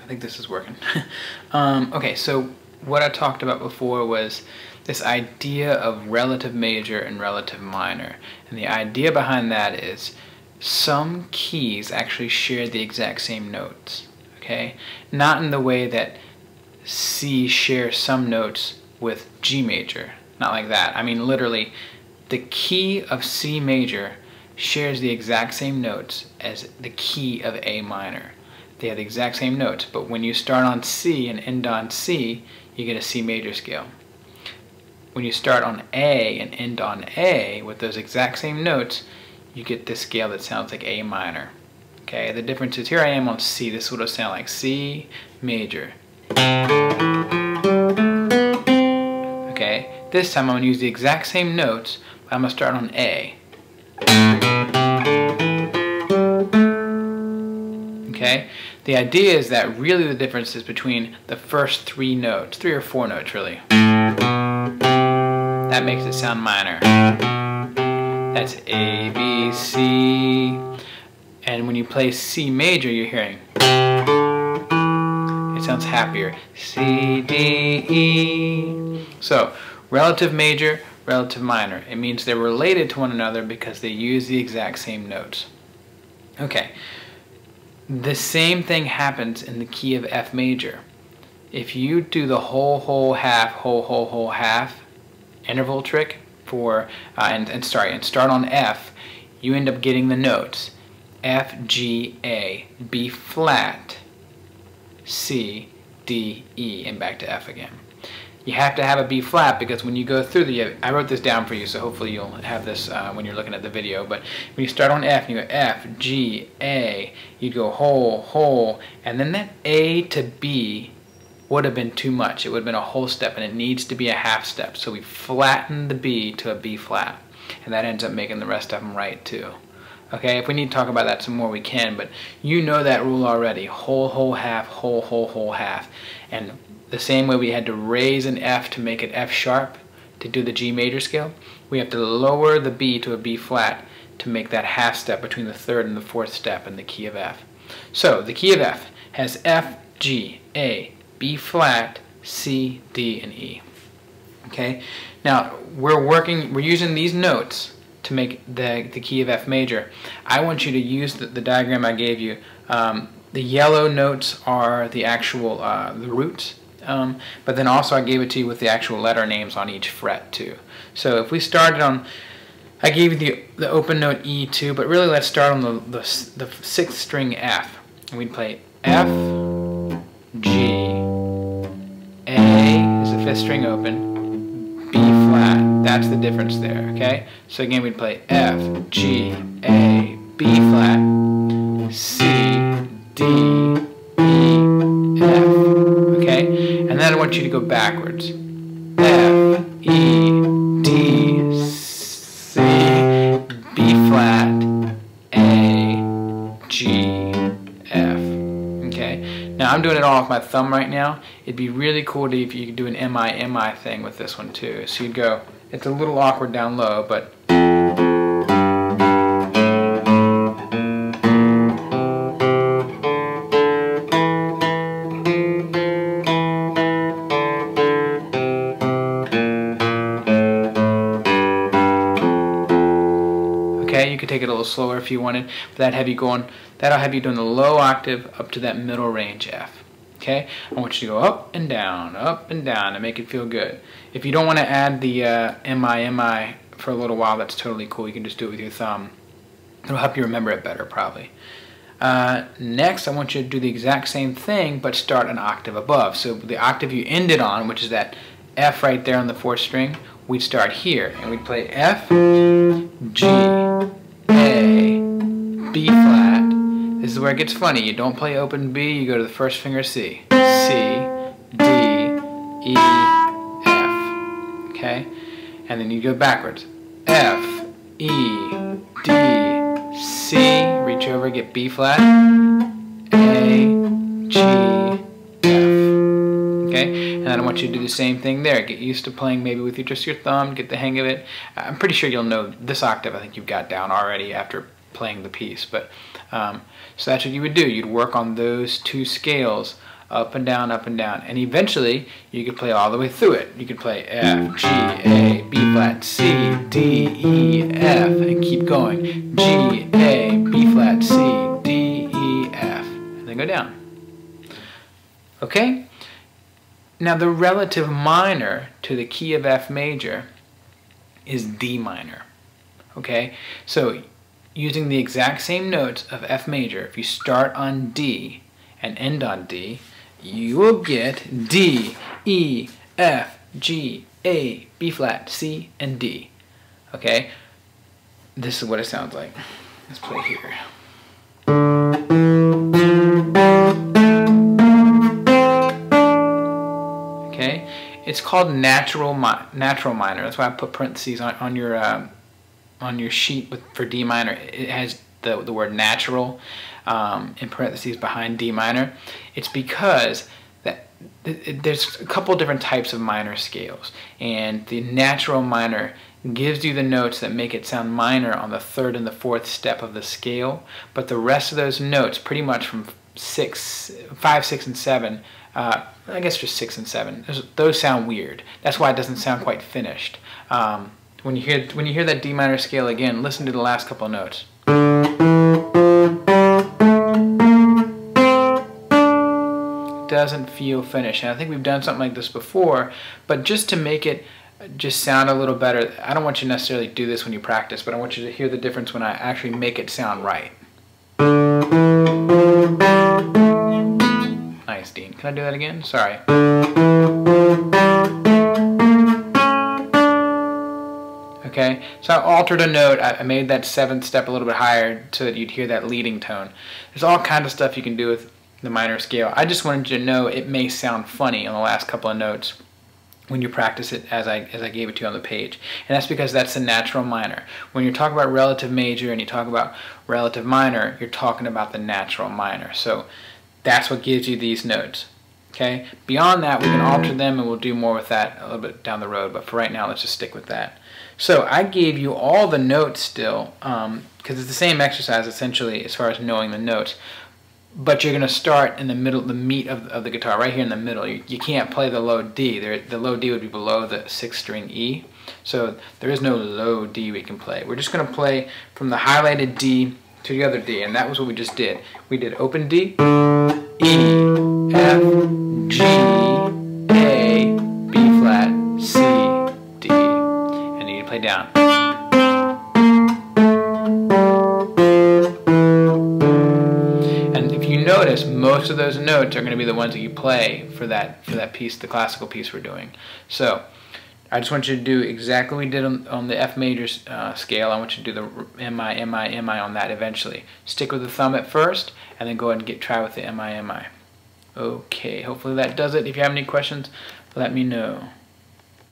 I think this is working. Okay, so what I talked about before was this idea of relative major and relative minor. And the idea behind that is some keys actually share the exact same notes. Okay? Not in the way that C shares some notes with G major. Not like that. I mean literally, the key of C major shares the exact same notes as the key of A minor. They have the exact same notes, but when you start on C and end on C, you get a C major scale. When you start on A and end on A with those exact same notes, you get this scale that sounds like A minor. Okay, the difference is here I am on C. This would sound like C major. Okay, this time I'm going to use the exact same notes, but I'm going to start on A. Okay, the idea is that really the difference is between the first three notes, 3 or 4 notes really. That makes it sound minor. That's A, B, C. And when you play C major, you're hearing, it sounds happier. C, D, E. So, relative major, relative minor. It means they're related to one another because they use the exact same notes. Okay. The same thing happens in the key of F major. If you do the whole, half, whole, half interval trick for, and start on F, you end up getting the notes F, G, A, B flat, C, D, E, and back to F again. You have to have a B flat because when you go through I wrote this down for you, so hopefully you'll have this when you're looking at the video, but when you start on F and you go F, G, A, you go whole, and then that A to B would have been too much. It would have been a whole step, and it needs to be a half step. So we flatten the B to a B flat, and that ends up making the rest of them right too. Okay, if we need to talk about that some more, we can, but you know that rule already. Whole, half, whole, half. And the same way we had to raise an F to make it F sharp to do the G major scale, we have to lower the B to a B flat to make that half step between the third and the fourth step in the key of F. So the key of F has F, G, A, B flat, C, D, and E. Okay, now we're using these notes to make the key of F major. I want you to use the diagram I gave you. The yellow notes are the actual the roots, but then also I gave it to you with the actual letter names on each fret too. So if we started on, I gave you the open note E too, but really let's start on the 6th string F, and we'd play F, G, A is the 5th string open, B flat. That's the difference there. Okay. So again, we'd play F, G, A, B flat, C, D, E, F. Okay. And then I want you to go backwards. F, E, D, C, B flat, A, G, F. Okay. Now I'm doing it all with my thumb right now. It'd be really cool if you could do an MI thing with this one too. So you'd go, it's a little awkward down low, but okay, you could take it a little slower if you wanted, but that'll have you doing the low octave up to that middle range F. Okay, I want you to go up and down, and make it feel good. If you don't want to add the MI for a little while, that's totally cool. You can just do it with your thumb. It'll help you remember it better, probably. Next, I want you to do the exact same thing, but start an octave above. So the octave you ended on, which is that F right there on the 4th string, we'd start here, and we'd play F, G, A, B flat. This is where it gets funny. You don't play open B, you go to the 1st finger C. C, D, E, F. Okay? And then you go backwards. F, E, D, C, reach over, get B flat, A, G, F. Okay? And then I want you to do the same thing there. Get used to playing maybe with just your thumb, get the hang of it. I'm pretty sure you'll know this octave I think you've got down already after playing the piece, but so that's what you would do. You'd work on those 2 scales up and down, and eventually you could play all the way through it. You could play F, G, A, B flat, C, D, E, F, and keep going. G, A, B flat, C, D, E, F, and then go down. Okay? Now the relative minor to the key of F major is D minor. Okay? So using the exact same notes of F major, if you start on D and end on D, you will get D, E, F, G, A, B flat, C, and D. Okay? This is what it sounds like. Let's play here. Okay? It's called natural minor. That's why I put parentheses on your sheet for D minor. It has the word natural in parentheses behind D minor. It's because there's a couple different types of minor scales, and the natural minor gives you the notes that make it sound minor on the third and the fourth step of the scale, but the rest of those notes, pretty much from 5, 6, and 7, I guess just 6 and 7, those sound weird. That's why it doesn't sound quite finished. When you hear that D minor scale again, listen to the last couple of notes. It doesn't feel finished. And I think we've done something like this before, but just to make it just sound a little better, I don't want you to necessarily do this when you practice, but I want you to hear the difference when I actually make it sound right. Nice, Dean. Can I do that again? Sorry. Okay, so I altered a note. I made that 7th step a little bit higher so that you'd hear that leading tone. There's all kinds of stuff you can do with the minor scale. I just wanted you to know it may sound funny on the last couple of notes when you practice it as I gave it to you on the page. And that's because that's the natural minor. When you're talking about relative major and you talk about relative minor, you're talking about the natural minor. So that's what gives you these notes. Okay? Beyond that, we can alter them, and we'll do more with that a little bit down the road. But for right now, let's just stick with that. So I gave you all the notes still, because it's the same exercise essentially as far as knowing the notes. But you're going to start in the middle, the meat of the guitar, right here in the middle. You can't play the low D. The low D would be below the 6th string E. So there is no low D we can play. We're just going to play from the highlighted D to the other D, and that was what we just did. We did open D, E, F, G, A, B flat, C, D, and you need to play down. And if you notice, most of those notes are going to be the ones that you play for that piece, the classical piece we're doing. So I just want you to do exactly what we did on the F major scale. I want you to do the MI, MI, MI on that eventually. Stick with the thumb at first, and then go ahead and try with the MI, MI. Okay, hopefully that does it. If you have any questions, let me know.